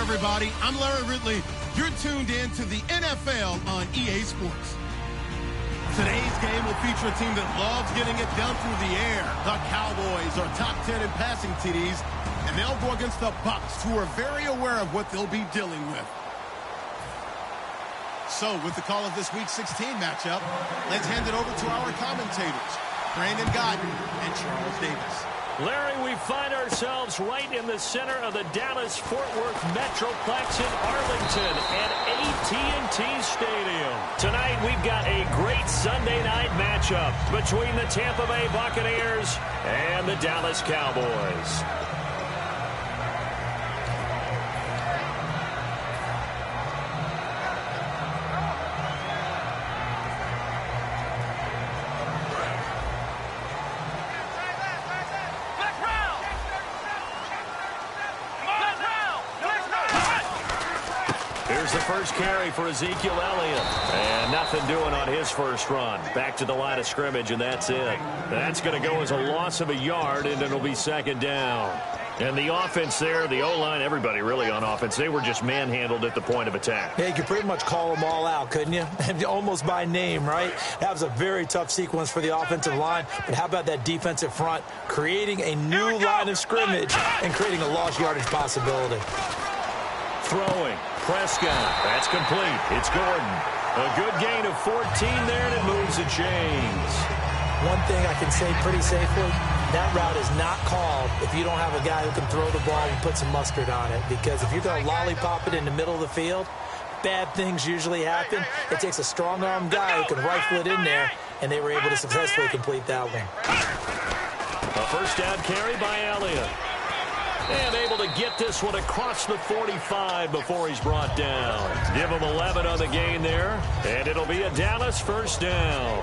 everybody. I'm Larry Ridley. You're tuned in to the NFL on EA Sports. Today's game will feature a team that loves getting it done through the air. The Cowboys are top 10 in passing TDs, and they'll go against the Bucs, who are very aware of what they'll be dealing with. So, with the call of this Week 16 matchup, let's hand it over to our commentators, Brandon Godden and Charles Davis. Larry, we find ourselves right in the center of the Dallas-Fort Worth Metroplex in Arlington at AT&T Stadium. Tonight, we've got a great Sunday night matchup between the Tampa Bay Buccaneers and the Dallas Cowboys. Here's the first carry for Ezekiel Elliott. And nothing doing on his first run. Back to the line of scrimmage, and that's it. That's going to go as a loss of a yard, and it'll be second down. And the offense there, the O-line, everybody really on offense, they were just manhandled at the point of attack. Yeah, you could pretty much call them all out, couldn't you? Almost by name, right? That was a very tough sequence for the offensive line. But how about that defensive front creating a new line of scrimmage and creating a lost yardage possibility? Throwing. Prescott. That's complete. It's Gordon. A good gain of 14 there, and it moves the chains. One thing I can say pretty safely, that route is not called if you don't have a guy who can throw the ball and put some mustard on it. Because if you're going to lollipop it in the middle of the field, bad things usually happen. It takes a strong-arm guy who can rifle it in there, and they were able to successfully complete that one. A first down carry by Elliott. And able to get this one across the 45 before he's brought down. Give him 11 on the gain there, and it'll be a Dallas first down.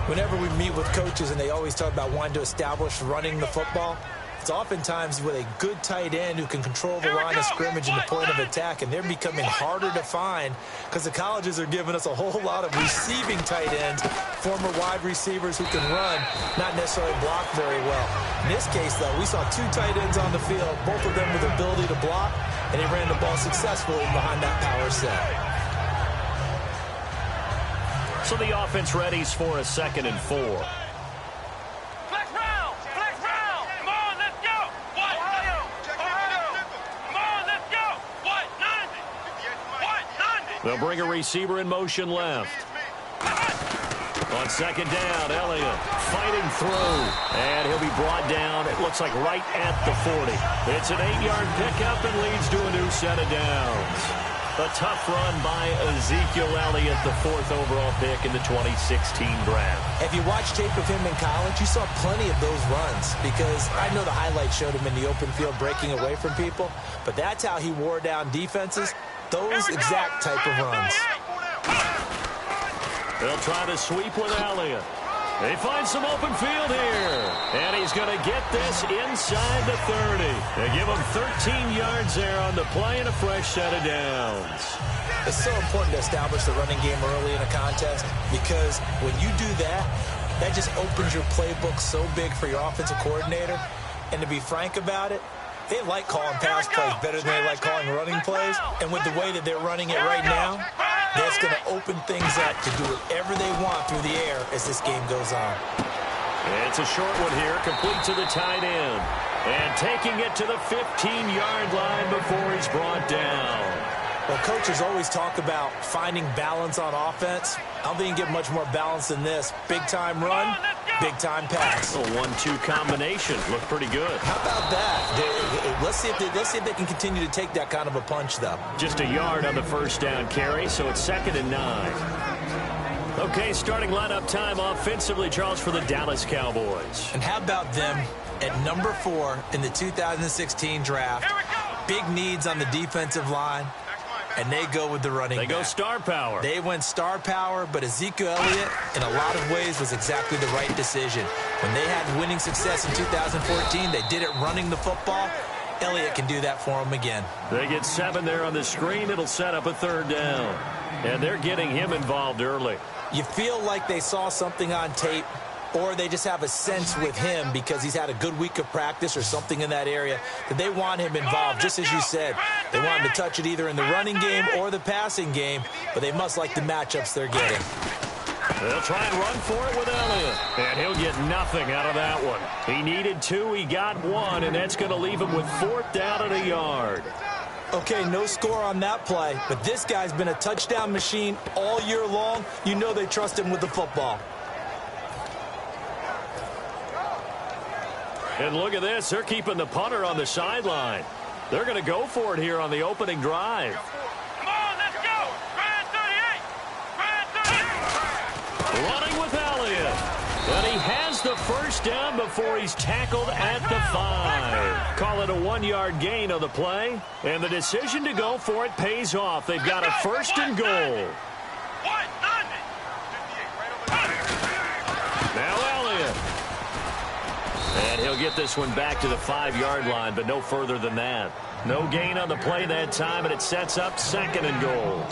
Whenever we meet with coaches and they always talk about wanting to establish running the football, it's oftentimes with a good tight end who can control the line of scrimmage and the point of attack, and they're becoming harder to find because the colleges are giving us a whole lot of receiving tight ends, former wide receivers who can run, not necessarily block very well. In this case, though, we saw two tight ends on the field, both of them with the ability to block, and they ran the ball successfully behind that power set. So the offense readies for a 2nd and 4. They'll bring a receiver in motion left. On second down, Elliott fighting through. And he'll be brought down, it looks like right at the 40. It's an 8-yard pickup and leads to a new set of downs. A tough run by Ezekiel Elliott, the 4th overall pick in the 2016 draft. If you watched tape of him in college, you saw plenty of those runs because I know the highlights showed him in the open field breaking away from people, but that's how he wore down defenses. Those exact type of runs. They'll try to sweep with Elliott. They find some open field here. And he's going to get this inside the 30. They give him 13 yards there on the play and a fresh set of downs. It's so important to establish the running game early in a contest because when you do that, that just opens your playbook so big for your offensive coordinator. And to be frank about it, they like calling pass plays better than they like calling running plays. And with the way that they're running it right now, that's going to open things up to do whatever they want through the air as this game goes on. It's a short one here, complete to the tight end. And taking it to the 15-yard line before he's brought down. Well, coaches always talk about finding balance on offense. I don't think you can get much more balance than this. Big-time run, big-time pass. A 1-2 combination. Looked pretty good. How about that? Let's see if they can continue to take that kind of a punch, though. Just a yard on the first down carry, so it's 2nd and 9. Okay, starting lineup time offensively, Charles, for the Dallas Cowboys. And how about them at number 4 in the 2016 draft? Big needs on the defensive line. And they go with the running back. They go star power. They went star power, but Ezekiel Elliott, in a lot of ways, was exactly the right decision. When they had winning success in 2014, they did it running the football. Elliott can do that for them again. They get 7 there on the screen. It'll set up a 3rd down. And they're getting him involved early. You feel like they saw something on tape or they just have a sense with him because he's had a good week of practice or something in that area that they want him involved. Just as you said, they want him to touch it either in the running game or the passing game, but they must like the matchups they're getting. They'll try and run for it with Elliott, and he'll get nothing out of that one. He needed 2, he got 1, and that's going to leave him with 4th down and a yard. Okay, no score on that play, but this guy's been a touchdown machine all year long. You know they trust him with the football. And look at this. They're keeping the punter on the sideline. They're going to go for it here on the opening drive. Come on, let's go. Ryan 38. Running with Elliott. And he has the first down before he's tackled at the 5. Call it a 1-yard gain on the play. And the decision to go for it pays off. They've got a 1st and goal. Now Elliott. And he'll get this one back to the 5-yard line, but no further than that. No gain on the play that time, and it sets up 2nd and goal.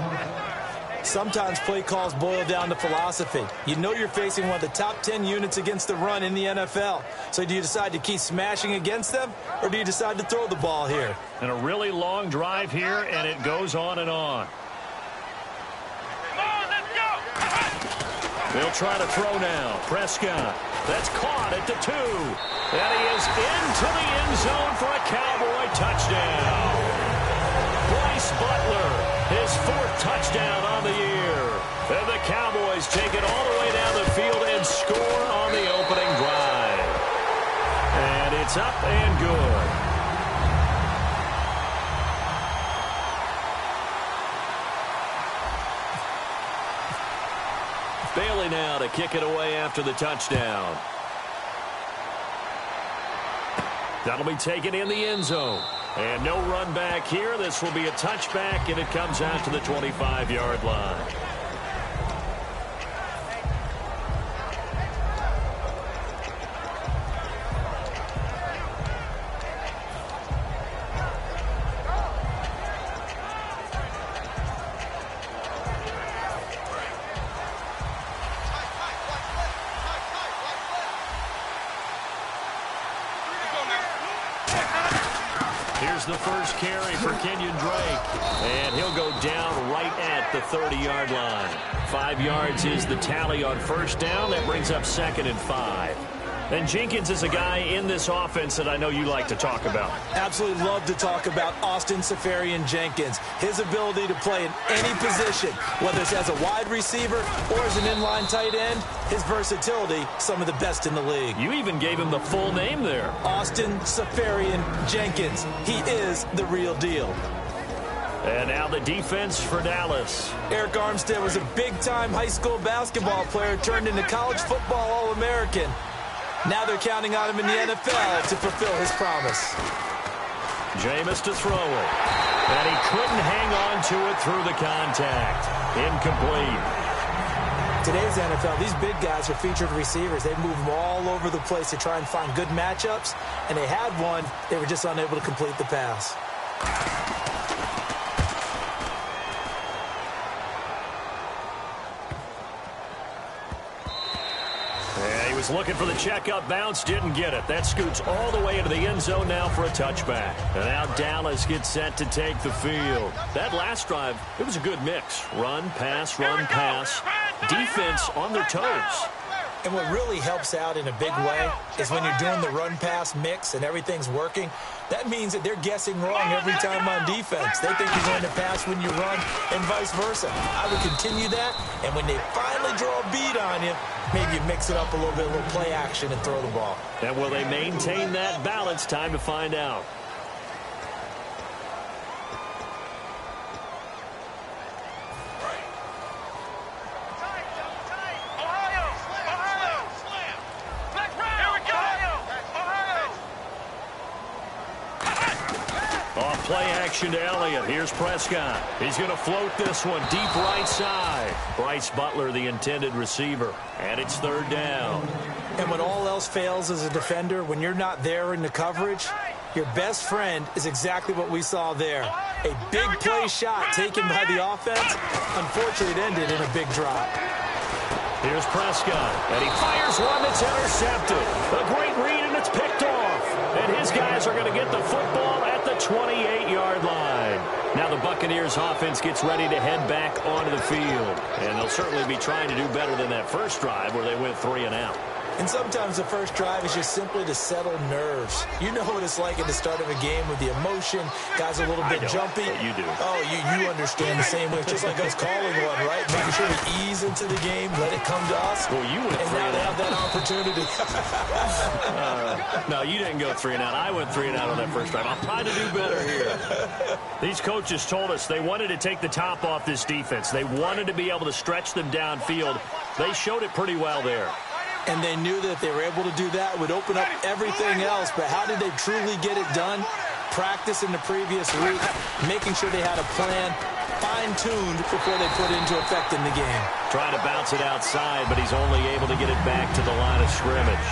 Sometimes play calls boil down to philosophy. You know you're facing one of the top 10 units against the run in the NFL. So do you decide to keep smashing against them, or do you decide to throw the ball here? And a really long drive here, and it goes on and on. Come on, let's go. They'll try to throw now. Prescott. That's caught at the 2. And he is into the end zone for a Cowboy touchdown. Bryce Butler, his 4th touchdown on the year. And the Cowboys take it all the way down the field and score on the opening drive. And it's up and good. Bailey now to kick it away after the touchdown. That'll be taken in the end zone. And no run back here. This will be a touchback, and it comes out to the 25-yard line. Here's the first carry for Kenyon Drake. And he'll go down right at the 30-yard line. 5 yards is the tally on first down. That brings up 2nd and 5. And Jenkins is a guy in this offense that I know you like to talk about. Absolutely love to talk about Austin Seferian-Jenkins. His ability to play in any position, whether it's as a wide receiver or as an inline tight end, his versatility, some of the best in the league. You even gave him the full name there. Austin Seferian-Jenkins. He is the real deal. And now the defense for Dallas. Eric Armstead was a big-time high school basketball player turned into college football All-American. Now they're counting on him in the NFL to fulfill his promise. Jameis to throw it. And he couldn't hang on to it through the contact. Incomplete. Today's NFL, these big guys are featured receivers. They move them all over the place to try and find good matchups. And they had one. They were just unable to complete the pass. Was looking for the checkup bounce, didn't get it. That scoots all the way into the end zone now for a touchback. And now Dallas gets set to take the field. That last drive, it was a good mix. Run, pass, defense on their toes. And what really helps out in a big way is when you're doing the run-pass mix and everything's working, that means that they're guessing wrong every time on defense. They think you're going to pass when you run and vice versa. I would continue that, and when they finally draw a beat on you, maybe you mix it up a little bit, a little play action, and throw the ball. And will they maintain that balance? Time to find out. Play action to Elliott. Here's Prescott. He's going to float this one deep right side. Bryce Butler, the intended receiver. And it's 3rd down. And when all else fails as a defender, when you're not there in the coverage, your best friend is exactly what we saw there. A big play shot taken by the offense. Unfortunately, it ended in a big drop. Here's Prescott, and he fires one that's intercepted. A great read, and it's picked off. And his guys are going to get the football at the 28-yard line. Now the Buccaneers offense gets ready to head back onto the field. And they'll certainly be trying to do better than that first drive where they went 3 and out. And sometimes the first drive is just simply to settle nerves. You know what it's like at the start of a game with the emotion. Guys are a little bit jumpy. But you do. Oh, you understand the same way. It's just like us calling one, right? Making sure we ease into the game, let it come to us. Well, you went and 3 now and they out. have that opportunity. No, you didn't go 3 and out. I went 3 and out on that first drive. I'm trying to do better here. These coaches told us they wanted to take the top off this defense. They wanted to be able to stretch them downfield. They showed it pretty well there. And they knew that if they were able to do that, it would open up everything else. But how did they truly get it done? Practice in the previous week, making sure they had a plan, fine-tuned before they put it into effect in the game. Trying to bounce it outside, but he's only able to get it back to the line of scrimmage.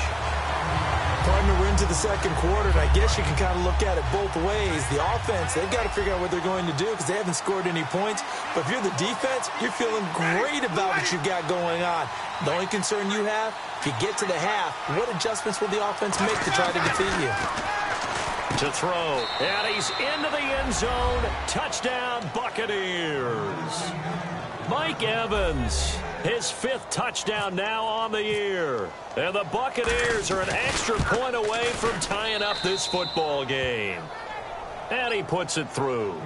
Partner, we're into the second quarter, and I guess you can kind of look at it both ways. The offense, they've got to figure out what they're going to do because they haven't scored any points. But if you're the defense, you're feeling great about what you've got going on. The only concern you have, if you get to the half, what adjustments will the offense make to try to defeat you? To throw, and he's into the end zone. Touchdown, Buccaneers. Mike Evans, his 5th touchdown now on the year. And the Buccaneers are an extra point away from tying up this football game. And he puts it through.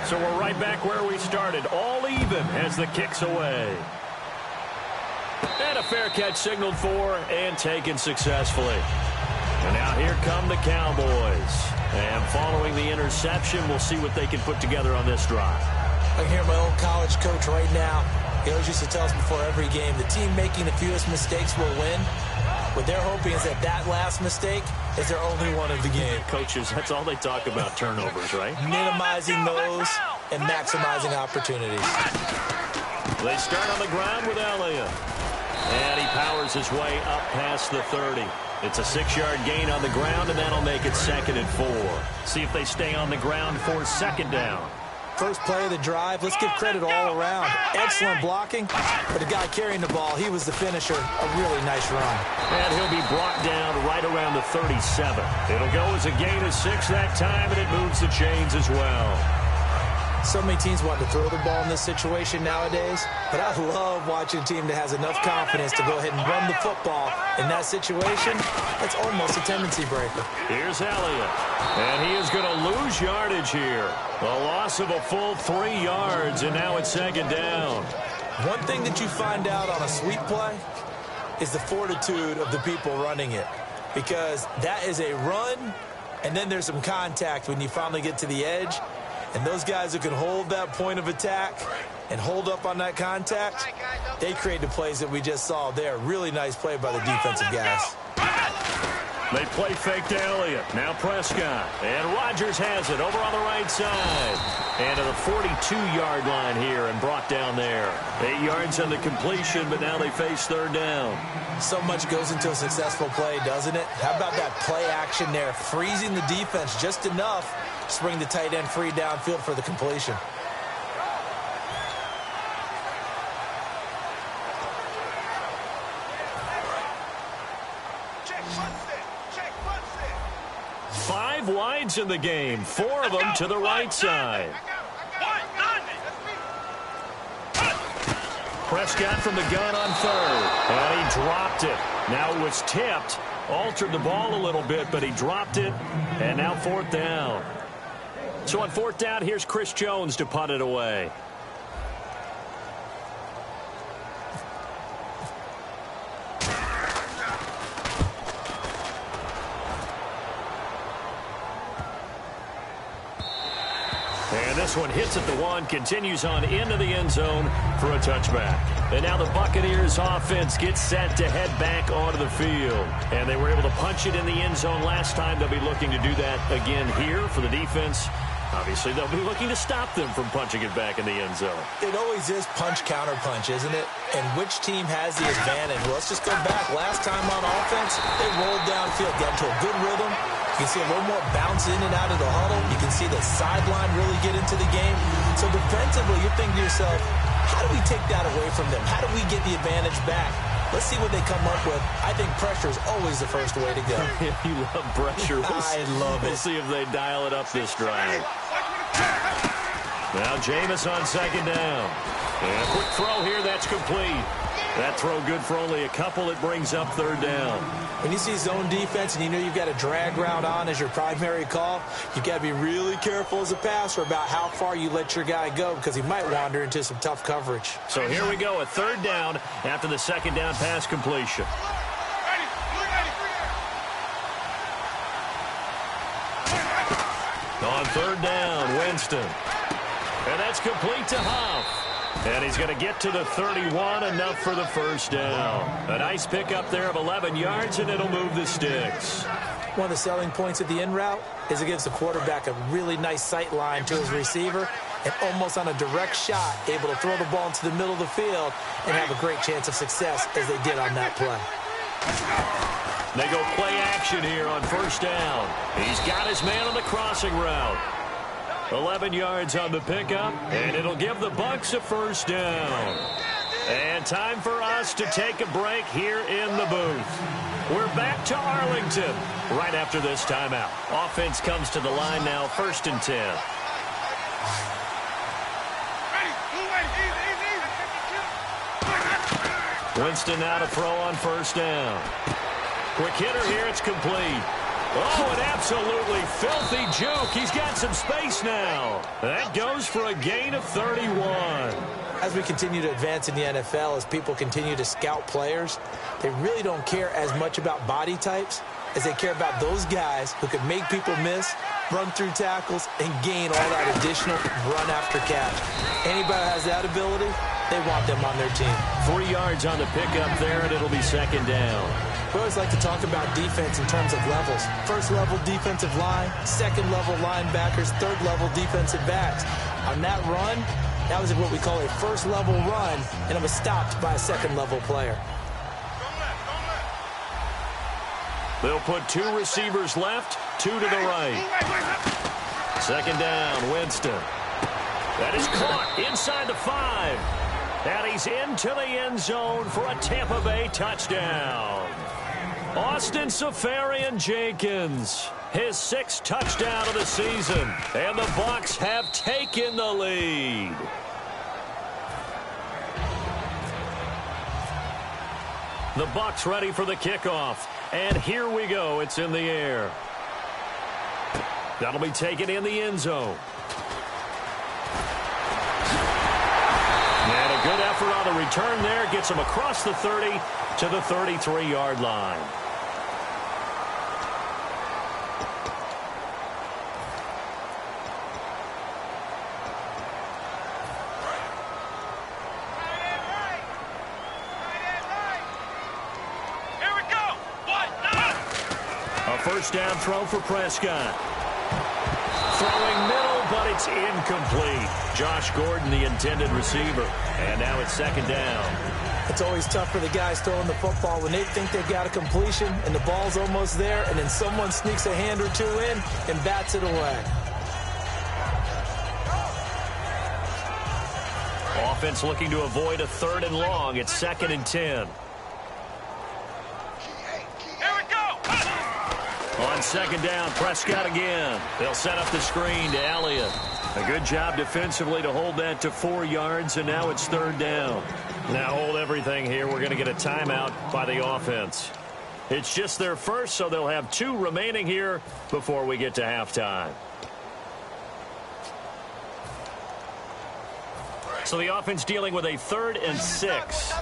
So we're right back where we started, all even as the kick's away. And a fair catch signaled for and taken successfully. And now here come the Cowboys. And following the interception, we'll see what they can put together on this drive. I can hear my old college coach right now. He always used to tell us before every game, the team making the fewest mistakes will win. What they're hoping is that that last mistake is their only one of the game. Coaches, that's all they talk about, turnovers, right? Minimizing those and maximizing opportunities. They start on the ground with Elliott. And he powers his way up past the 30. It's a 6-yard gain on the ground, and that'll make it 2nd and 4. See if they stay on the ground for 2nd down. First play of the drive, let's give credit all around. Excellent blocking, but the guy carrying the ball, he was the finisher. A really nice run. And he'll be brought down right around the 37. It'll go as a gain of 6 that time, and it moves the chains as well. So many teams want to throw the ball in this situation nowadays, but I love watching a team that has enough confidence to go ahead and run the football. In that situation, that's almost a tendency breaker. Here's Elliott, and he is going to lose yardage here. A loss of a full 3 yards, and now it's 2nd down. One thing that you find out on a sweep play is the fortitude of the people running it, because that is a run, and then there's some contact when you finally get to the edge. And those guys who can hold that point of attack and hold up on that contact, they create the plays that we just saw there. Really nice play by the defensive guys. They play fake to Elliott. Now Prescott. And Rodgers has it over on the right side. And to the 42-yard line here and brought down there. 8 yards on the completion, but now they face 3rd down. So much goes into a successful play, doesn't it? How about that play action there? Freezing the defense just enough to bring the tight end free downfield for the completion. Five wides in the game, 4 of them to the right side. Prescott from the gun on 3rd, and he dropped it. Now it was tipped, altered the ball a little bit, but he dropped it, and now 4th down. So on 4th down, here's Chris Jones to punt it away. And this one hits at the 1, continues on into the end zone for a touchback. And now the Buccaneers offense gets set to head back onto the field. And they were able to punch it in the end zone last time. They'll be looking to do that again here for the defense. Obviously, they'll be looking to stop them from punching it back in the end zone. It always is punch-counter-punch, isn't it? And which team has the advantage? Well, let's just go back. Last time on offense, they rolled downfield, got into a good rhythm. You can see a little more bounce in and out of the huddle. You can see the sideline really get into the game. So defensively, you're thinking to yourself, how do we take that away from them? How do we get the advantage back? Let's see what they come up with. I think pressure is always the first way to go. You love pressure. I love it. We'll see if they dial it up this drive. Now Jameis on second down. And a quick throw here, that's complete. That throw good for only a couple. It brings up third down. When you see zone defense and you know you've got a drag route on as your primary call, you've got to be really careful as a passer about how far you let your guy go because he might wander into some tough coverage. So here we go, a third down after the second down pass completion. On third down, Winston. And that's complete to Huff. And he's going to get to the 31, enough for the first down. A nice pickup there of 11 yards, and it'll move the sticks. One of the selling points of the in route is it gives the quarterback a really nice sight line to his receiver and almost on a direct shot able to throw the ball into the middle of the field and have a great chance of success as they did on that play. They go play action here on first down. He's got his man on the crossing route. 11 yards on the pickup, and it'll give the Bucs a first down. And time for us to take a break here in the booth. We're back to Arlington right after this timeout. Offense comes to the line now, 1st and 10. Winston now to throw on first down. Quick hitter here, it's complete. Oh, an absolutely filthy juke. He's got some space now. That goes for a gain of 31. As we continue to advance in the NFL, as people continue to scout players, they really don't care as much about body types as they care about those guys who can make people miss, run through tackles, and gain all that additional run after catch. Anybody who has that ability, they want them on their team. 3 yards on the pickup there, and it'll be second down. We always like to talk about defense in terms of levels. First level defensive line, second level linebackers, third level defensive backs. On that run, that was what we call a first level run, and it was stopped by a second level player. They'll put 2 receivers left, 2 to the right. Second down, Winston. That is caught inside the 5. And he's into the end zone for a Tampa Bay touchdown. Austin Seferian-Jenkins, his 6th touchdown of the season, and the Bucs have taken the lead. The Bucs ready for the kickoff, and here we go. It's in the air. That'll be taken in the end zone. And a good effort on the return there. Gets him across the 30 to the 33-yard line. Here we go. A first down throw for Prescott. Throwing middle, but it's incomplete. Josh Gordon, the intended receiver. And now it's second down. It's always tough for the guys throwing the football when they think they've got a completion and the ball's almost there, and then someone sneaks a hand or 2 in and bats it away. Offense looking to avoid a 3rd and long. It's 2nd and 10. On second down, Prescott again. They'll set up the screen to Elliott. A good job defensively to hold that to 4 yards, and now it's 3rd down. Now hold everything here. We're going to get a timeout by the offense. It's just their first, so they'll have 2 remaining here before we get to halftime. So the offense dealing with a 3rd and 6.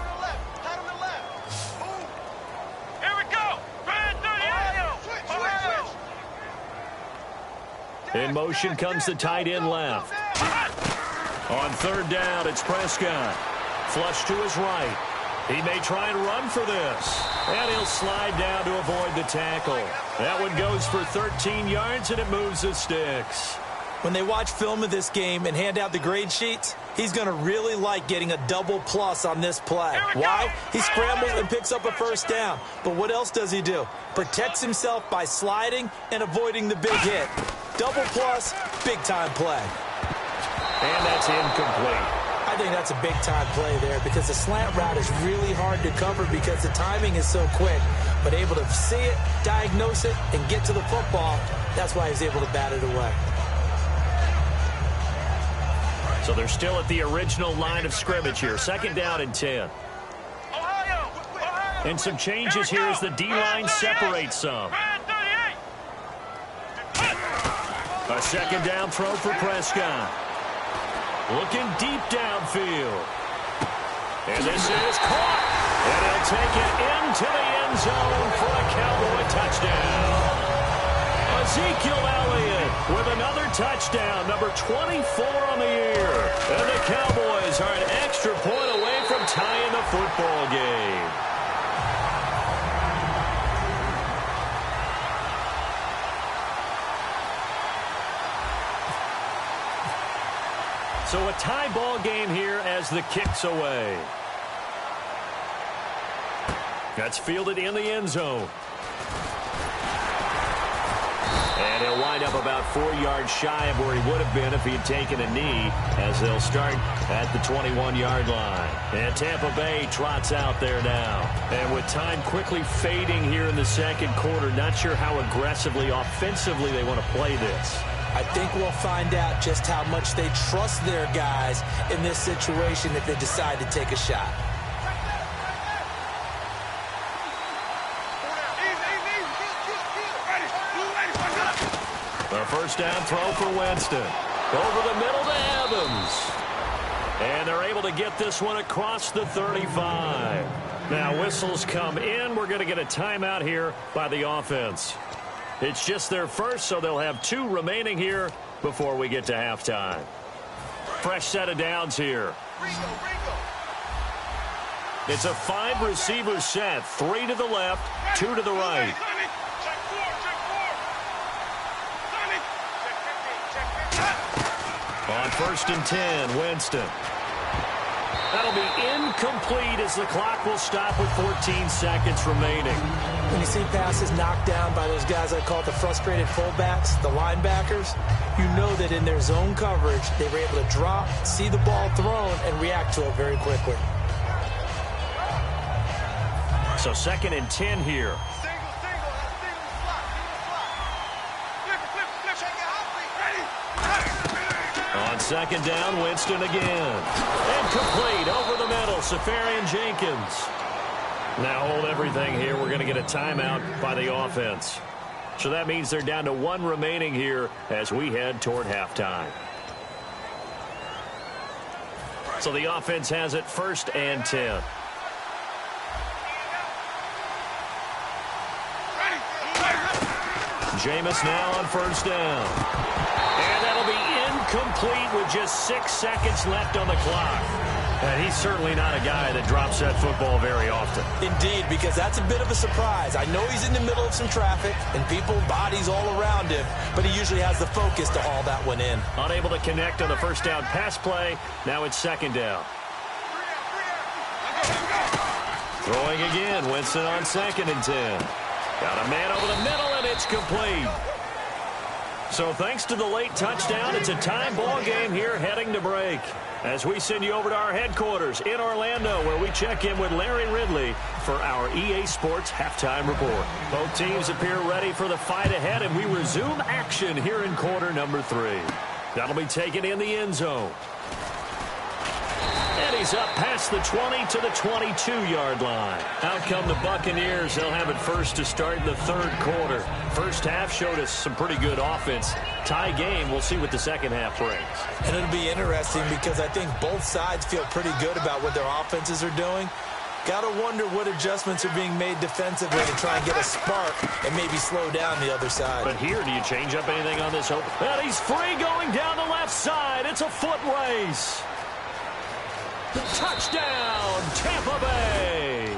In motion comes the tight end left. On 3rd down, it's Prescott. Flush to his right. He may try and run for this. And he'll slide down to avoid the tackle. That one goes for 13 yards, and it moves the sticks. When they watch film of this game and hand out the grade sheets, he's going to really like getting a double plus on this play. Why? He scrambles and picks up a first down. But what else does he do? Protects himself by sliding and avoiding the big hit. Double plus, big-time play. And that's incomplete. I think that's a big-time play there because the slant route is really hard to cover because the timing is so quick. But able to see it, diagnose it, and get to the football, that's why he's able to bat it away. So they're still at the original line of scrimmage here. Second down and 10. And some changes here as the D-line separates some. A second down throw for Prescott. Looking deep downfield. And this is caught. And he'll take it into the end zone for a Cowboy touchdown. Ezekiel Elliott with another touchdown, number 24 on the year. And the Cowboys are an extra point away from tying the football game. So a tie ball game here as the kick's away. That's fielded in the end zone. And he'll wind up about 4 yards shy of where he would have been if he had taken a knee, as they'll start at the 21-yard line. And Tampa Bay trots out there now. And with time quickly fading here in the second quarter, not sure how aggressively, offensively they want to play this. I think we'll find out just how much they trust their guys in this situation if they decide to take a shot. A first down throw for Winston. Over the middle to Evans. And they're able to get this one across the 35. Now whistles come in. We're going to get a timeout here by the offense. It's just their first, so they'll have 2 remaining here before we get to halftime. Fresh set of downs here. It's a 5-receiver set. 3 to the left, 2 to the right. On first and 10, Winston. That'll be incomplete as the clock will stop with 14 seconds remaining. When you see passes knocked down by those guys I call the frustrated fullbacks, the linebackers, you know that in their zone coverage, they were able to drop, see the ball thrown, and react to it very quickly. So second and 10 here. On second down, Winston again. And complete over the middle, Safarian Jenkins. Now hold everything here. We're going to get a timeout by the offense. So that means they're down to 1 remaining here as we head toward halftime. So the offense has it first and 10. Jameis now on first down. And that'll be incomplete with just 6 seconds left on the clock. And he's certainly not a guy that drops that football very often. Indeed, because that's a bit of a surprise. I know he's in the middle of some traffic and people, bodies all around him, but he usually has the focus to haul that one in. Unable to connect on the first down pass play. Now it's second down. Throwing again, Winston on second and 10. Got a man over the middle, and it's complete. So thanks to the late touchdown, it's a time ball game here heading to break. As we send you over to our headquarters in Orlando, where we check in with Larry Ridley for our EA Sports Halftime Report. Both teams appear ready for the fight ahead, and we resume action here in quarter number 3. That'll be taken in the end zone. And he's up past the 20 to the 22-yard line. Out come the Buccaneers. They'll have it first to start in the third quarter. First half showed us some pretty good offense. Tie game. We'll see what the second half brings. And it'll be interesting because I think both sides feel pretty good about what their offenses are doing. Got to wonder what adjustments are being made defensively to try and get a spark and maybe slow down the other side. But here, do you change up anything on this? And he's free going down the left side. It's a foot race. Touchdown, Tampa Bay.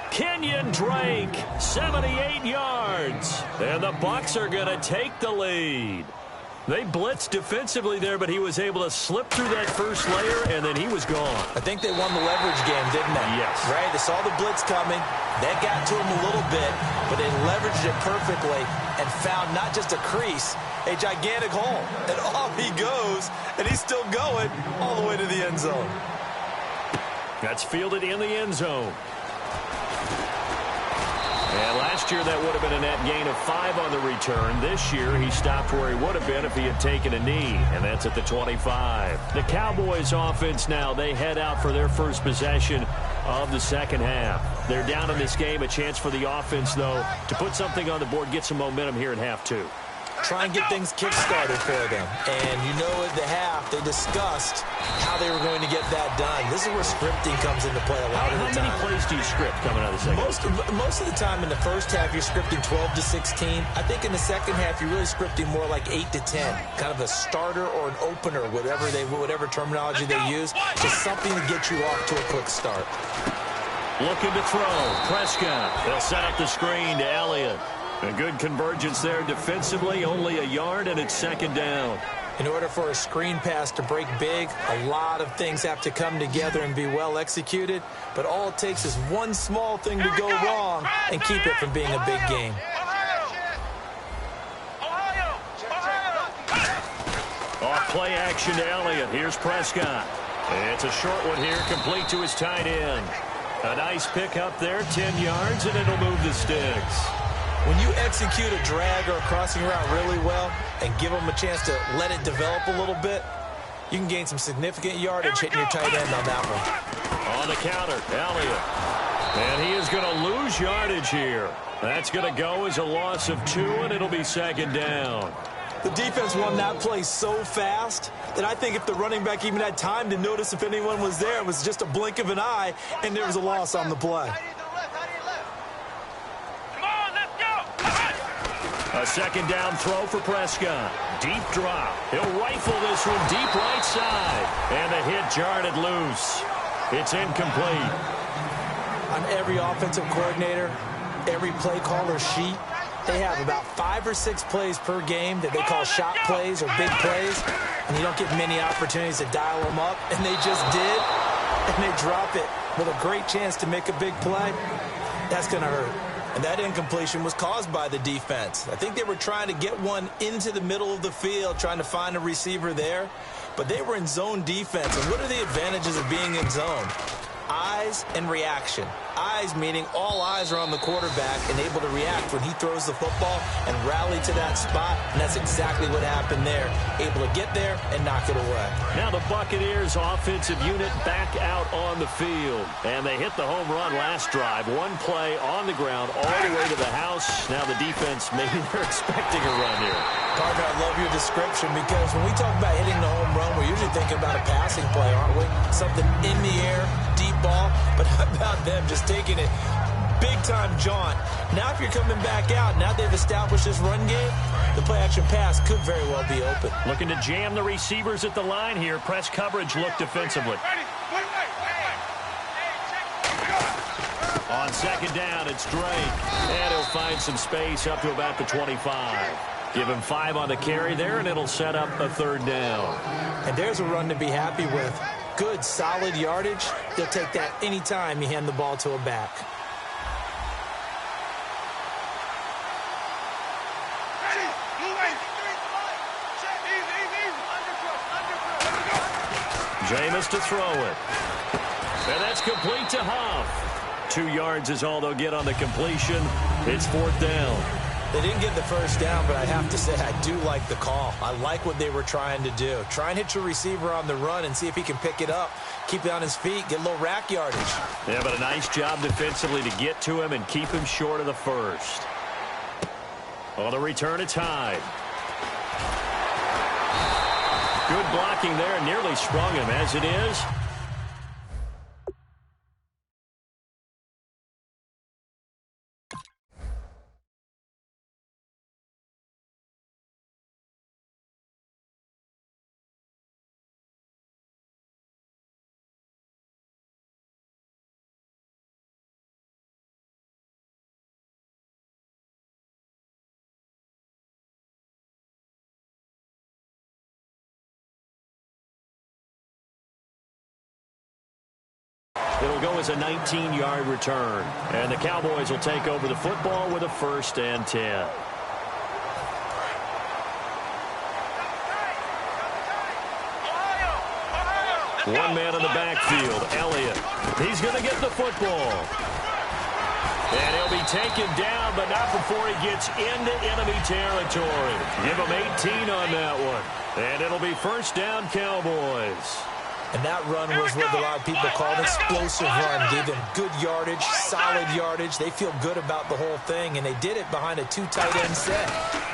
Kenyon Drake, 78 yards. And the Bucs are going to take the lead. They blitzed defensively there, but he was able to slip through that first layer, and then he was gone. I think they won the leverage game, didn't they? Yes. Right? They saw the blitz coming. That got to him a little bit, but they leveraged it perfectly and found not just a crease, a gigantic hole. And off he goes, and he's still going all the way to the end zone. That's fielded in the end zone. And last year, that would have been a net gain of 5 on the return. This year, he stopped where he would have been if he had taken a knee, and that's at the 25. The Cowboys offense now, they head out for their first possession of the second half. They're down in this game. A chance for the offense, though, to put something on the board, get some momentum here in half 2. Try and get things kick-started for them. And you know at the half, they discussed how they were going to get that done. This is where scripting comes into play a lot of the time. How many plays do you script coming out of the second half? Most of the time in the first half, you're scripting 12 to 16. I think in the second half, you're really scripting more like 8 to 10. Kind of a starter or an opener, whatever terminology they use. Just something to get you off to a quick start. Looking to throw. Prescott. They'll set up the screen to Elliott. A good convergence there defensively, only a yard, and it's second down. In order for a screen pass to break big, a lot of things have to come together and be well executed, but all it takes is one small thing to go wrong and keep it from being a big game. Off play action to Elliott. Here's Prescott. It's a short one here, complete to his tight end. A nice pick up there, 10 yards, and it'll move the sticks. When you execute a drag or a crossing route really well and give them a chance to let it develop a little bit, you can gain some significant yardage hitting your tight end on that one. On the counter, Elliott. And he is going to lose yardage here. That's going to go as a loss of 2, and it'll be second down. The defense won that play so fast that I think if the running back even had time to notice if anyone was there, it was just a blink of an eye, and there was a loss on the play. A second down throw for Prescott. Deep drop. He'll rifle this one deep right side. And the hit jarred it loose. It's incomplete. On every offensive coordinator, every play caller sheet, they have about 5 or 6 plays per game that they call shot plays or big plays. And you don't get many opportunities to dial them up. And they just did. And they drop it with a great chance to make a big play. That's going to hurt. And that incompletion was caused by the defense. I think they were trying to get one into the middle of the field, trying to find a receiver there. But they were in zone defense. And what are the advantages of being in zone? Eyes and reaction. Eyes meaning all eyes are on the quarterback and able to react when he throws the football and rally to that spot. And that's exactly what happened there. Able to get there and knock it away. Now the Buccaneers offensive unit back out on the field. And they hit the home run last drive. One play on the ground all the way to the house. Now the defense, maybe they're expecting a run here. Parker, I love your description because when we talk about hitting the home run, we're usually thinking about a passing play, aren't we? Something in the air, deep ball. But how about them just taking it big-time jaunt? Now if you're coming back out, now they've established this run game, the play-action pass could very well be open. Looking to jam the receivers at the line here. Press coverage look defensively. On second down, it's Drake. And he'll find some space up to about the 25. Give him 5 on the carry there, and it'll set up a third down. And there's a run to be happy with. Good, solid yardage. They'll take that anytime you hand the ball to a back. Jameis to throw it. And that's complete to Huff. 2 yards is all they'll get on the completion. It's fourth down. They didn't get the first down, but I have to say I do like the call. I like what they were trying to do. Try and hit your receiver on the run and see if he can pick it up. Keep it on his feet, get a little rack yardage. Yeah, but a nice job defensively to get to him and keep him short of the first. On the return, it's Hyde. Good blocking there, nearly sprung him as it is. It'll go as a 19-yard return. And the Cowboys will take over the football with a 1st and 10. One man in the backfield, Elliott. He's going to get the football. And he'll be taken down, but not before he gets into enemy territory. Give him 18 on that one. And it'll be 1st down, Cowboys. And that run was what a lot of people call an explosive run. Gave them good yardage, solid yardage. They feel good about the whole thing, and they did it behind a 2 tight end set.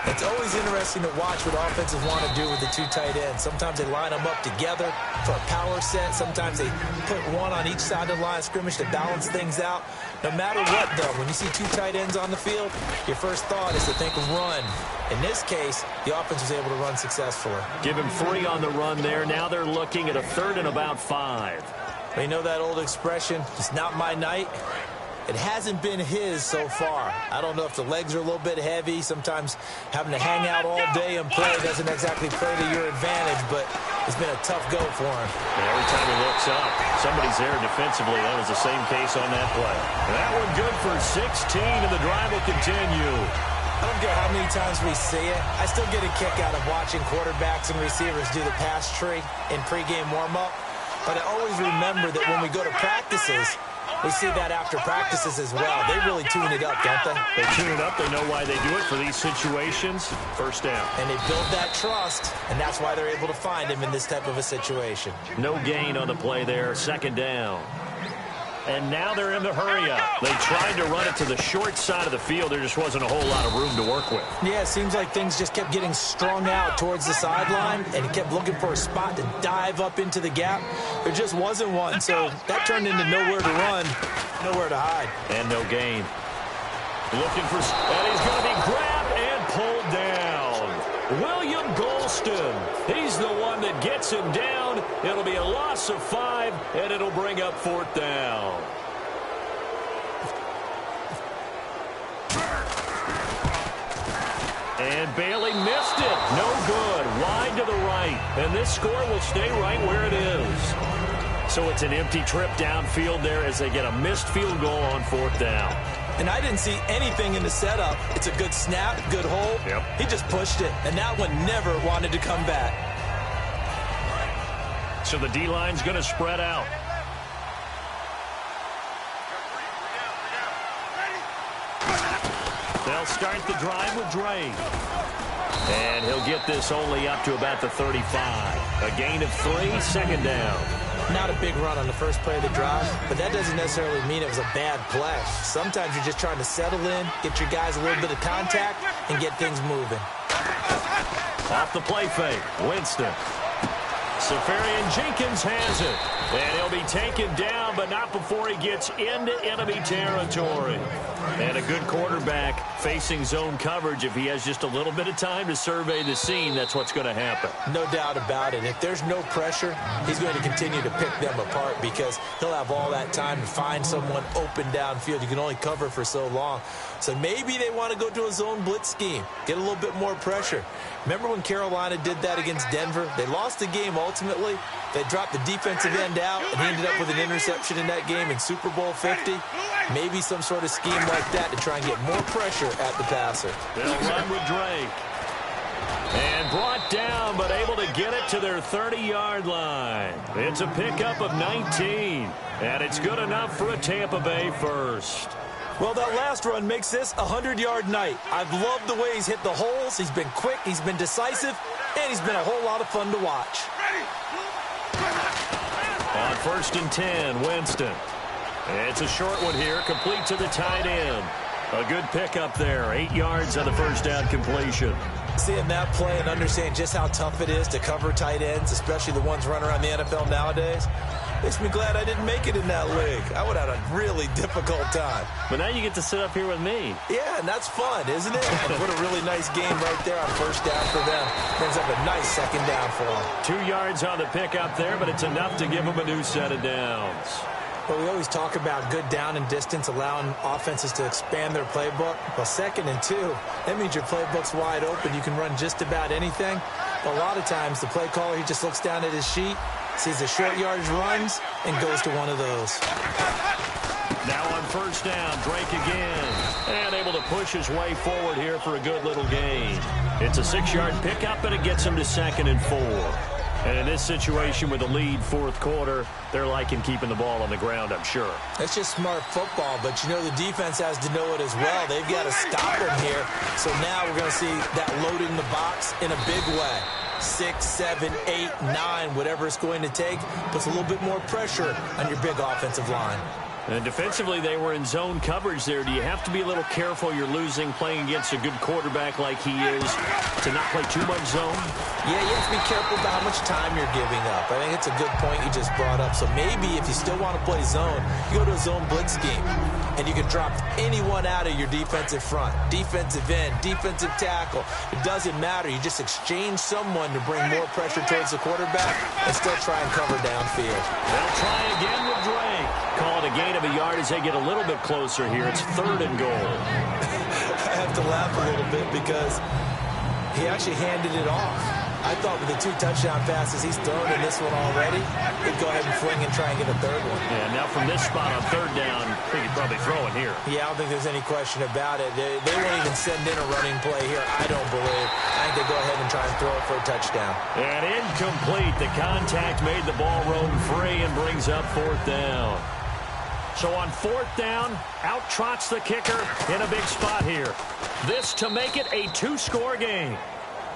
It's always interesting to watch what offenses want to do with the 2 tight ends. Sometimes they line them up together for a power set. Sometimes they put one on each side of the line of scrimmage to balance things out. No matter what, though, when you see 2 tight ends on the field, your first thought is to think of run. In this case, the offense was able to run successfully. Give him 3 on the run there. Now they're looking at a 3rd and about 5. You know that old expression, it's not my night? It hasn't been his so far. I don't know if the legs are a little bit heavy. Sometimes having to hang out all day and play doesn't exactly play to your advantage, but it's been a tough go for him. And every time he looks up, somebody's there defensively. That was the same case on that play. And that one good for 16, and the drive will continue. I don't care how many times we see it. I still get a kick out of watching quarterbacks and receivers do the pass tree in pregame warm-up. But I always remember that when we go to practices, we see that after practices as well. They really tune it up, don't they? They tune it up. They know why they do it for these situations. 1st down. And they build that trust, and that's why they're able to find him in this type of a situation. No gain on the play there. 2nd down. And now they're in the hurry-up. They tried to run it to the short side of the field. There just wasn't a whole lot of room to work with. Yeah, it seems like things just kept getting strung out towards the sideline, and he kept looking for a spot to dive up into the gap. There just wasn't one, so that turned into nowhere to run, nowhere to hide. And no gain. Looking for... And he's going to be grabbed and pulled down. William Golston. He's the one that gets him down. It'll be a loss of 5, and it'll bring up 4th down. And Bailey missed it. No good. Wide to the right. And this score will stay right where it is. So it's an empty trip downfield there as they get a missed field goal on 4th down. And I didn't see anything in the setup. It's a good snap, good hold. Yep. He just pushed it, and that one never wanted to come back. So the D-line's going to spread out. They'll start the drive with Dre. And he'll get this only up to about the 35. A gain of 3, 2nd down. Not a big run on the first play of the drive, but that doesn't necessarily mean it was a bad play. Sometimes you're just trying to settle in, get your guys a little bit of contact, and get things moving. Off the play fake, Winston. Safarian Jenkins has it. And he'll be taken down, but not before he gets into enemy territory. And a good quarterback facing zone coverage. If he has just a little bit of time to survey the scene, that's what's going to happen. No doubt about it. If there's no pressure, he's going to continue to pick them apart because he'll have all that time to find someone open downfield. You can only cover for so long. So maybe they want to go to a zone blitz scheme, get a little bit more pressure. Remember when Carolina did that against Denver? They lost the game ultimately. They dropped the defensive end out, and he ended up with an interception in that game in Super Bowl 50. Maybe some sort of scheme like that to try and get more pressure at the passer. They'll run with Drake. And brought down, but able to get it to their 30-yard line. It's a pickup of 19, and it's good enough for a Tampa Bay first. Well, that last run makes this a 100-yard night. I've loved the way he's hit the holes. He's been quick, he's been decisive, and he's been a whole lot of fun to watch. On 1st and 10, Winston. It's a short one here, complete to the tight end. A good pickup there, 8 yards on the first down completion. Seeing that play and understanding just how tough it is to cover tight ends, especially the ones running around the NFL nowadays, makes me glad I didn't make it in that league. I would have had a really difficult time. But now you get to sit up here with me. Yeah, and that's fun, isn't it? What a really nice game right there on first down for them. Brings up a nice 2nd down for them. 2 yards on the pickup there, but it's enough to give them a new set of downs. But we always talk about good down and distance, allowing offenses to expand their playbook. Well, 2nd and 2, that means your playbook's wide open. You can run just about anything. But a lot of times, the play caller, he just looks down at his sheet, sees the short yardage runs, and goes to one of those. Now on first down, Drake again. And able to push his way forward here for a good little gain. It's a 6-yard pickup, and it gets him to 2nd and 4. And in this situation with the lead fourth quarter, they're liking keeping the ball on the ground, I'm sure. That's just smart football, but you know the defense has to know it as well. They've got to stop him here. So now we're going to see that loading the box in a big way. 6, 7, 8, 9, whatever it's going to take, puts a little bit more pressure on your big offensive line. And defensively, they were in zone coverage there. Do you have to be a little careful you're losing playing against a good quarterback like he is to not play too much zone? Yeah, you have to be careful about how much time you're giving up. I think it's a good point you just brought up. So maybe if you still want to play zone, you go to a zone blitz scheme. And you can drop anyone out of your defensive front. Defensive end, defensive tackle. It doesn't matter. You just exchange someone to bring more pressure towards the quarterback and still try and cover downfield. They'll try again with Drake. Call it a gain of a yard as they get a little bit closer here. It's 3rd and goal. I have to laugh a little bit because he actually handed it off. I thought with the 2 touchdown passes he's thrown in this one already, he'd go ahead and fling and try and get a 3rd one. Yeah, now from this spot on 3rd down, I think he'd probably throw it here. Yeah, I don't think there's any question about it. They won't even send in a running play here, I don't believe. I think they go ahead and try and throw it for a touchdown. And incomplete. The contact made the ball roam free and brings up 4th down. So on 4th down, out trots the kicker in a big spot here. This to make it a 2-score game.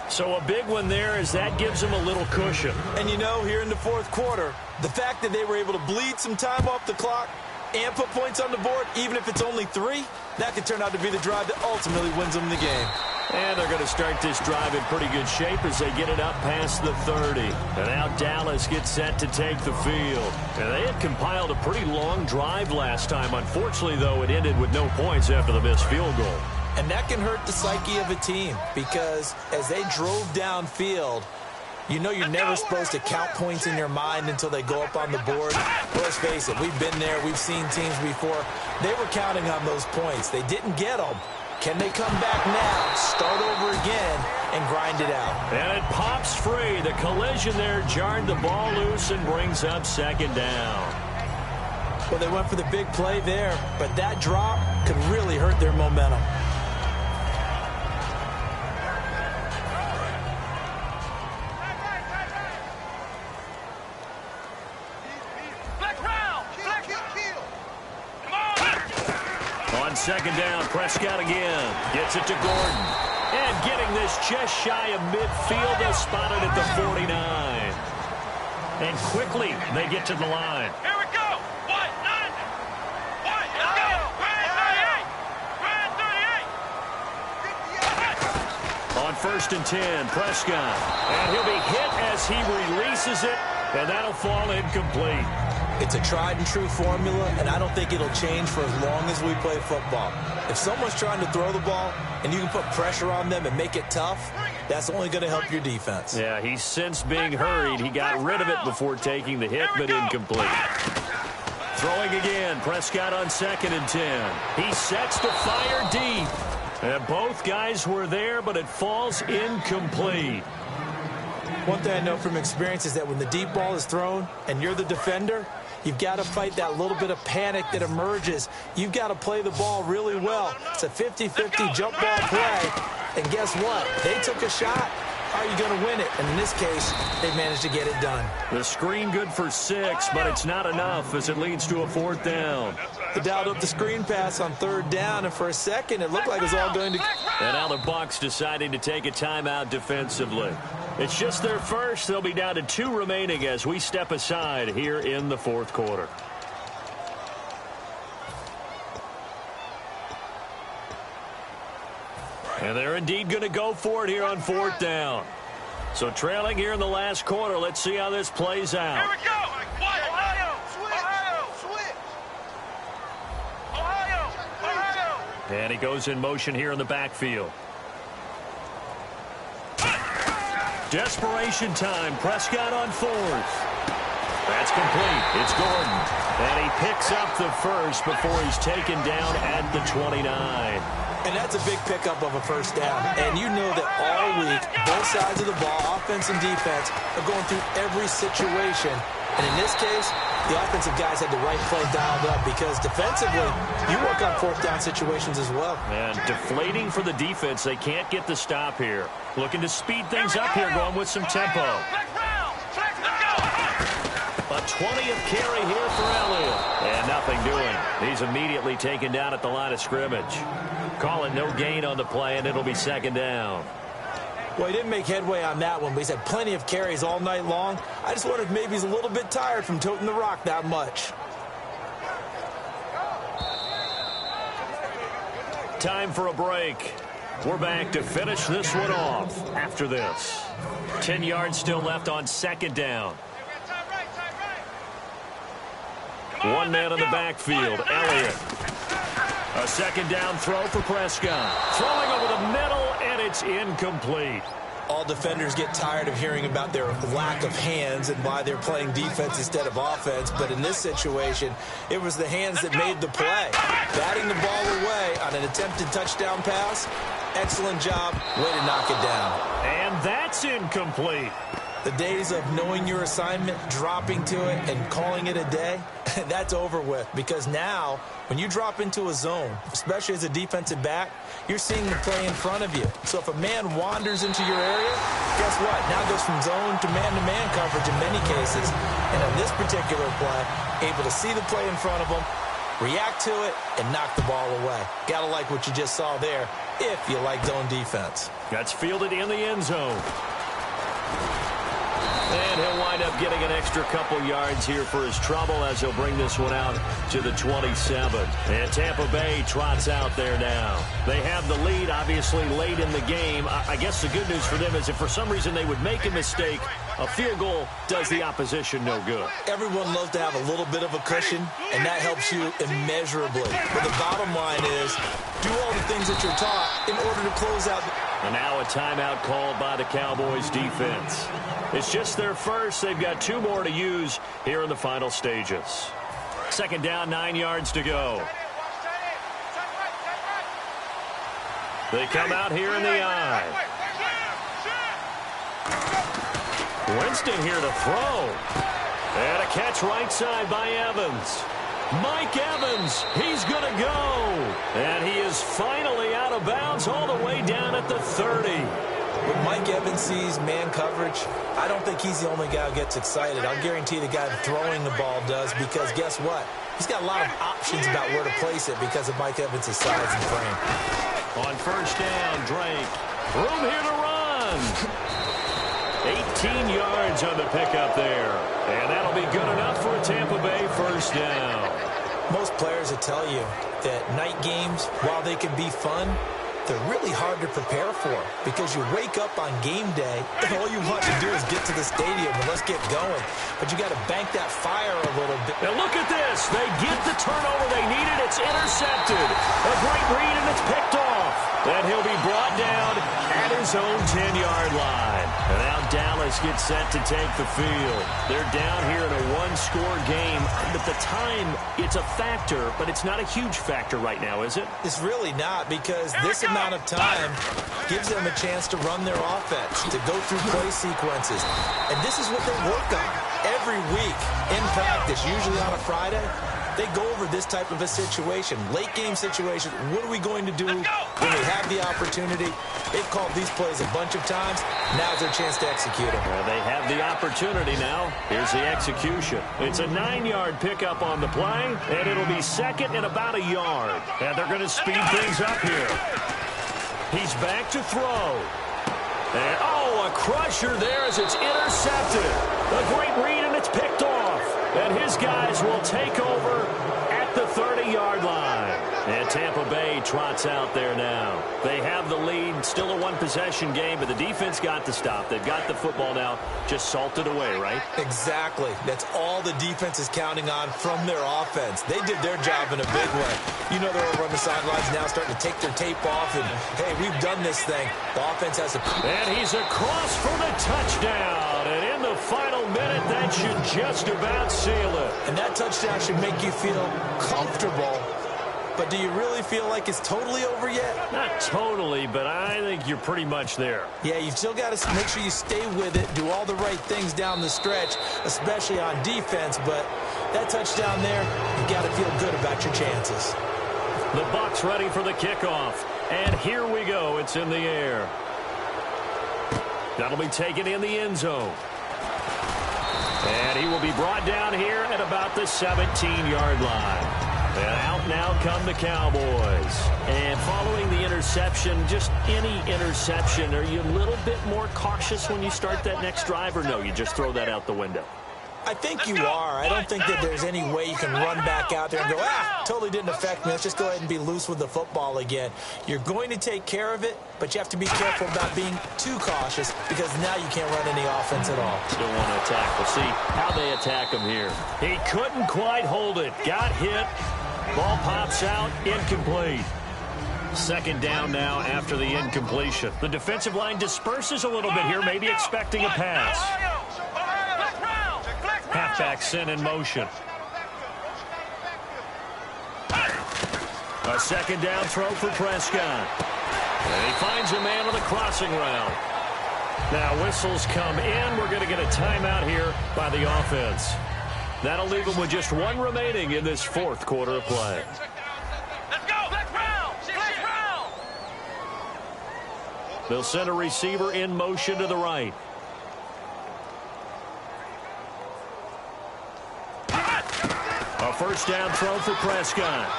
So a big one there as that gives them a little cushion. And you know, here in the fourth quarter, the fact that they were able to bleed some time off the clock and put points on the board, even if it's only 3, that could turn out to be the drive that ultimately wins them the game. And they're going to start this drive in pretty good shape as they get it up past the 30. And now Dallas gets set to take the field. And they had compiled a pretty long drive last time. Unfortunately, though, it ended with no points after the missed field goal. And that can hurt the psyche of a team because as they drove downfield, you know you're never supposed to count points in your mind until they go up on the board. Let's face it, we've been there. We've seen teams before. They were counting on those points. They didn't get them. Can they come back now, start over again, and grind it out? And it pops free. The collision there jarred the ball loose and brings up 2nd down. Well, they went for the big play there, but that drop could really hurt their momentum. On 2nd down, Prescott again. Gets it to Gordon. And getting this just shy of midfield. They'll spot it at the 49. And quickly, they get to the line. Here we go. What? 9. What? Let's go. Grand 38. On 1st and 10, Prescott. And he'll be hit as he releases it. And that'll fall incomplete. It's a tried-and-true formula, and I don't think it'll change for as long as we play football. If someone's trying to throw the ball and you can put pressure on them and make it tough, that's only going to help your defense. Yeah, he's since being hurried. He got rid of it before taking the hit, but incomplete. Throwing again, Prescott on 2nd and 10. He sets to fire deep. And both guys were there, but it falls incomplete. One thing I know from experience is that when the deep ball is thrown and you're the defender, you've got to fight that little bit of panic that emerges. You've got to play the ball really well. It's a 50-50 jump ball play. And guess what? They took a shot. How are you going to win it? And in this case, they managed to get it done. The screen good for 6, but it's not enough as it leads to a 4th down. They dialed up the screen pass on 3rd down, and for a second, it looked like it was all going to... And now the Bucs deciding to take a timeout defensively. It's just their first. They'll be down to 2 remaining as we step aside here in the 4th quarter. And they're indeed going to go for it here on 4th down. So trailing here in the last quarter. Let's see how this plays out. Here we go. Ohio. And he goes in motion here in the backfield. Desperation time. Prescott on 4th. That's complete. It's Gordon. And he picks up the first before he's taken down at the 29. And that's a big pickup of a first down. And you know that all week, both sides of the ball, offense and defense, are going through every situation. And in this case, the offensive guys had the right play dialed up because defensively, you work on fourth down situations as well. And deflating for the defense. They can't get the stop here. Looking to speed things up here, going with some tempo. A 20th carry here for Elliott. And nothing doing. He's immediately taken down at the line of scrimmage. Call it no gain on the play, and it'll be second down. Well, he didn't make headway on that one, but he's had plenty of carries all night long. I just wonder if maybe he's a little bit tired from toting the rock that much. Time for a break. We're back to finish this one off after this. 10 yards still left on second down. One man in the backfield, Elliott. A second down throw for Prescott. Throwing over the middle, and it's incomplete. All defenders get tired of hearing about their lack of hands and why they're playing defense instead of offense. But in this situation, it was the hands that made the play. Batting the ball away on an attempted touchdown pass. Excellent job. Way to knock it down. And that's incomplete. The days of knowing your assignment, dropping to it, and calling it a day, that's over with. Because now, when you drop into a zone, especially as a defensive back, you're seeing the play in front of you. So if a man wanders into your area, guess what? Now it goes from zone to man coverage in many cases. And in this particular play, able to see the play in front of him, react to it, and knock the ball away. Gotta like what you just saw there, if you like zone defense. That's fielded in the end zone. And he'll wind up getting an extra couple yards here for his trouble as he'll bring this one out to the 27. And Tampa Bay trots out there now. They have the lead, obviously, late in the game. I guess the good news for them is if for some reason they would make a mistake, a field goal does the opposition no good. Everyone loves to have a little bit of a cushion, and that helps you immeasurably. But the bottom line is, do all the things that you're taught in order to close out. And now a timeout called by the Cowboys defense. It's just their first. They've got 2 more to use here in the final stages. Second down, 9 yards to go. They come out here in the eye. Winston here to throw. And a catch right side by Evans. Mike Evans, he's going to go. And he is finally out of bounds all the way down at the 30. When Mike Evans sees man coverage, I don't think he's the only guy who gets excited. I'll guarantee the guy throwing the ball does because guess what? He's got a lot of options about where to place it because of Mike Evans' size and frame. On first down, Drake. Room here to run. 18 yards on the pickup there. And that'll be good enough for a Tampa Bay first down. Most players will tell you that night games, while they can be fun, they're really hard to prepare for because you wake up on game day and all you want to do is get to the stadium and let's get going. But you got to bank that fire a little bit. Now look at this. They get the turnover they needed. It's intercepted. A great read, and it's picked off. And he'll be brought down at his own 10-yard line. And now Dallas gets set to take the field. They're down here in a one-score game. At the time, it's a factor, but it's not a huge factor right now, is it? It's really not because this amount of time gives them a chance to run their offense, to go through play sequences. And this is what they work on every week in practice, usually on a Friday. They go over this type of a situation, late game situation. What are we going to do when we have the opportunity? They've called these plays a bunch of times. Now's their chance to execute them. Well, they have the opportunity now. Here's the execution. It's a 9-yard pickup on the play, and it'll be second and about a yard. And they're going to speed things up here. He's back to throw. And, a crusher there as it's intercepted. A great read, and it's picked off. And his guys will take over at the 30-yard line. And Tampa Bay trots out there now. They have the lead, still a one-possession game, but the defense got to stop. They've got the football now, just salted away, right? Exactly. That's all the defense is counting on from their offense. They did their job in a big way. You know they're over on the sidelines now starting to take their tape off, and, hey, we've done this thing. The offense has a... And he's across for the touchdown. And in the final minute, that should just about seal it. And that touchdown should make you feel comfortable. But do you really feel like it's totally over yet? Not totally, but I think you're pretty much there. Yeah, you've still got to make sure you stay with it, do all the right things down the stretch, especially on defense. But that touchdown there, you got to feel good about your chances. The Bucs ready for the kickoff. And here we go. It's in the air. That'll be taken in the end zone. And he will be brought down here at about the 17-yard line. And out now come the Cowboys. And following the interception, just any interception, are you a little bit more cautious when you start that next drive, or no, you just throw that out the window? I think you are. I don't think that there's any way you can run back out there and go, totally didn't affect me. Let's just go ahead and be loose with the football again. You're going to take care of it, but you have to be careful about being too cautious because now you can't run any offense at all. Still want to attack. We'll see how they attack him here. He couldn't quite hold it. Got hit. Ball pops out. Incomplete. Second down now after the incompletion. The defensive line disperses a little bit here, maybe expecting a pass. Halfback sent in motion. A second down throw for Prescott. And he finds a man on the crossing route. Now whistles come in. We're going to get a timeout here by the offense. That'll leave them with just one remaining in this fourth quarter of play. Let's go. Let's round. Let's round. They'll send a receiver in motion to the right. A first down throw for Prescott.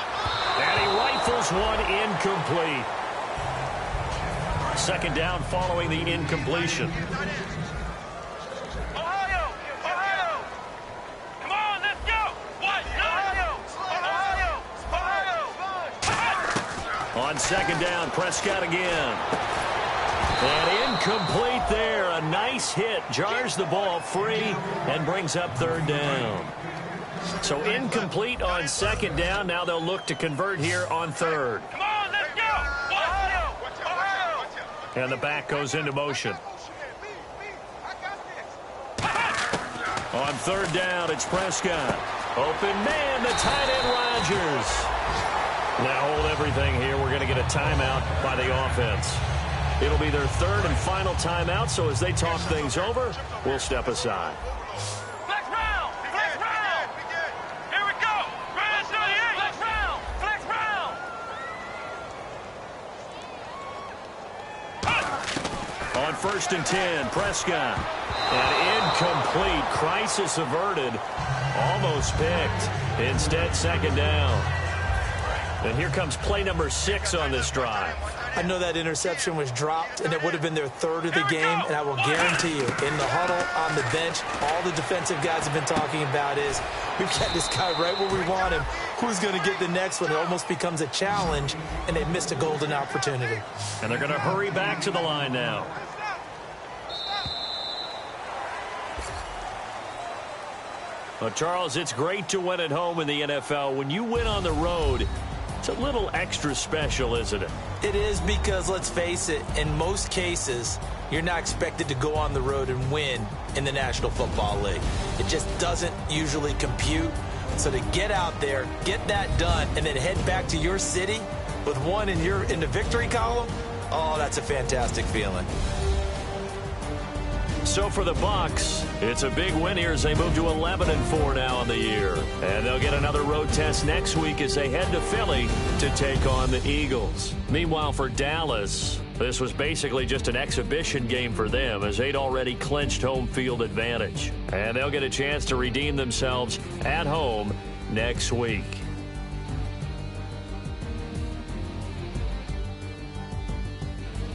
And he rifles one incomplete. Second down following the incompletion. Ohio. Ohio. Come on, let's go. What? Ohio. Ohio. On second down, Prescott again. And incomplete there. A nice hit. Jars the ball free and brings up third down. So incomplete on second down. Now they'll look to convert here on third. Come on, let's go. Ohio. Ohio. And the back goes into motion. On third down, it's Prescott. Open man, the tight end Rodgers. Now hold everything here. We're going to get a timeout by the offense. It'll be their third and final timeout, so as they talk things over, we'll step aside. Flex round. Flex round. Here we go. Round 38. Flex round. Flex round. On first and 10, Prescott. And incomplete. Crisis averted. Almost picked. Instead, second down. And here comes play number 6 on this drive. I know that interception was dropped, and it would have been their third of the game, and I will guarantee you, in the huddle, on the bench, all the defensive guys have been talking about is, we've got this guy right where we want him. Who's going to get the next one? It almost becomes a challenge, and they missed a golden opportunity. And they're going to hurry back to the line now. Well, Charles, it's great to win at home in the NFL. When you win on the road, it's a little extra special, isn't it? It is because, let's face it, in most cases, you're not expected to go on the road and win in the National Football League. It just doesn't usually compute. So to get out there, get that done, and then head back to your city with one in the victory column, oh, that's a fantastic feeling. So for the Bucs, it's a big win here as they move to 11-4 now on the year. And they'll get another road test next week as they head to Philly to take on the Eagles. Meanwhile, for Dallas, this was basically just an exhibition game for them as they'd already clinched home field advantage. And they'll get a chance to redeem themselves at home next week.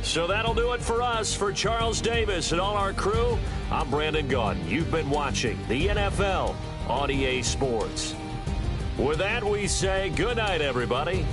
So that'll do it for us. For Charles Davis and all our crew, I'm Brandon Gaudin. You've been watching the NFL on EA Sports. With that, we say good night, everybody,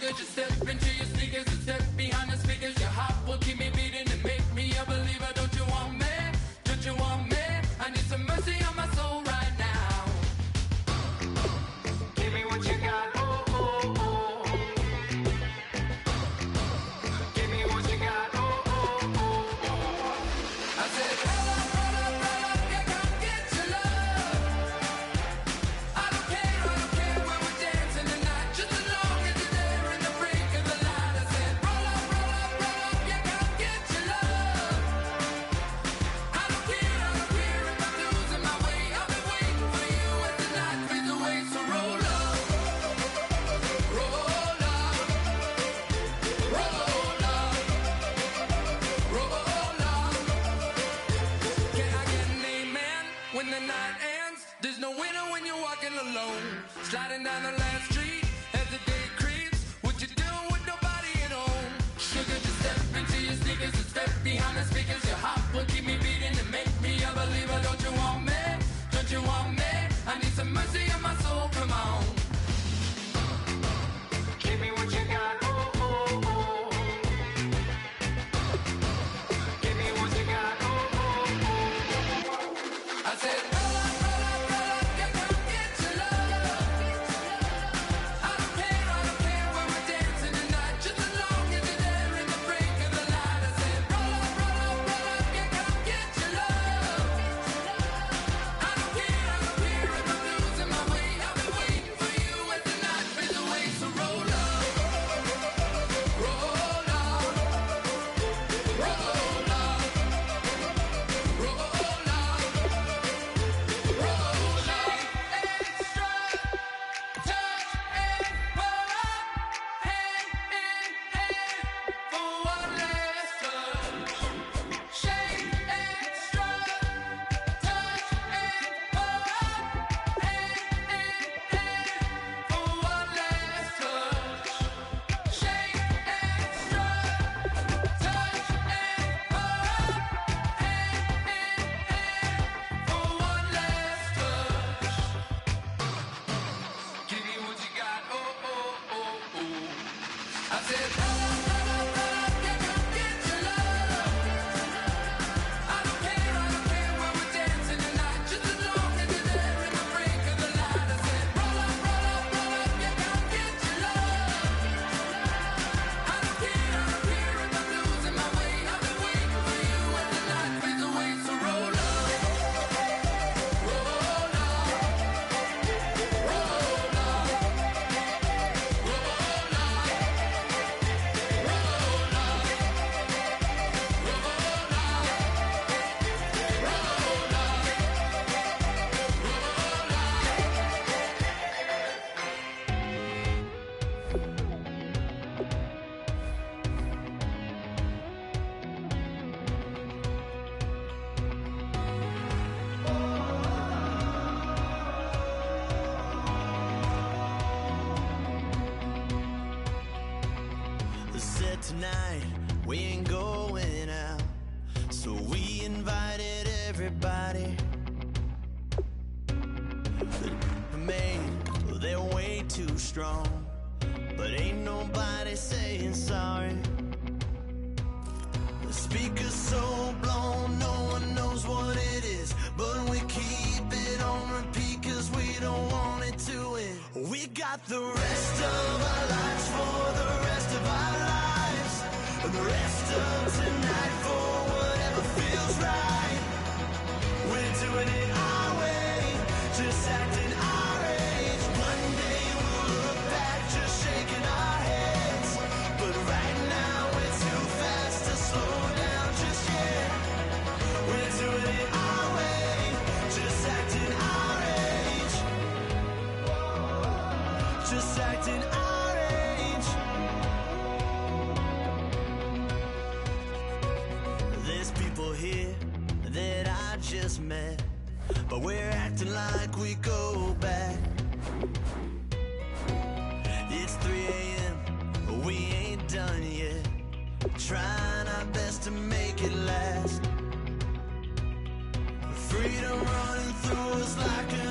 Sugar, just step into your sneakers and step behind the speakers. Your heart will keep me beating and make me a believer. Don't you want me? Don't you want me? I need some mercy on my soul right now. Give me what you got, oh, oh, oh. Give me what you got, oh, oh, oh, oh. I said, roll up, yeah, come get your love. I don't care when we're dancing tonight, just as long as you're there in the break of the light. I said, roll up, yeah, come get your love. I don't care if I'm losing my way. I've been waiting for you as the night fades away. So roll up, roll up, roll up, roll up. Can I get an amen when the night ends? There's no winner when you're walking alone. Sliding down the last street as the day creeps. What you doing with nobody at home? Sugar, just step into your sneakers and step behind the speakers. Your heart will keep me beating and make me a believer. Don't you want me? Don't you want me? I need some mercy on my soul. Come on. Give me what you got. Oh, oh, oh. Give me what you got. Oh, oh, oh. I said, roll up, yeah, come get your love. I don't care when we're dancing tonight, just as long as you're there in the break of the light. I said, roll up, yeah, come get your love. I don't care if I'm losing my way. I've been waiting for you as the night fades away. So roll up, roll up, roll up, roll up, roll up. Extra touch and pull up, hand in hand for one last touch. Shake extra touch and pull up, hand in hand for one last touch. Shake extra touch and pull up, hand in hand for one last touch. Give me what you got, oh, oh, oh, oh. I said, roll up, yeah, come get your love. I don't care when we're dancing tonight, just as long as you're there in the break of the light. I said, roll up, yeah, come get your love. I don't care if I'm losing my way. I've been waiting for you as the night fades away. So roll up, roll up, roll up, roll up, Said tonight we ain't going out, so we invited everybody. The main, they're way too strong, but ain't nobody saying sorry. The speaker's so blown, no one knows what it is, but we keep it on repeat 'cause we don't want it to end. We got the rest of our lives for the rest of our lives, and the rest of tonight for whatever feels right. We're doing it our way, just acting our age. One day we'll look back just shaking our heads, but right now we're too fast to slow down just yet. We're doing it our way, just acting our age. Just acting our age. There's people here that I just met, but we're acting like we go back. It's 3 a.m., we ain't done yet, trying our best to make it last. Freedom running through us like a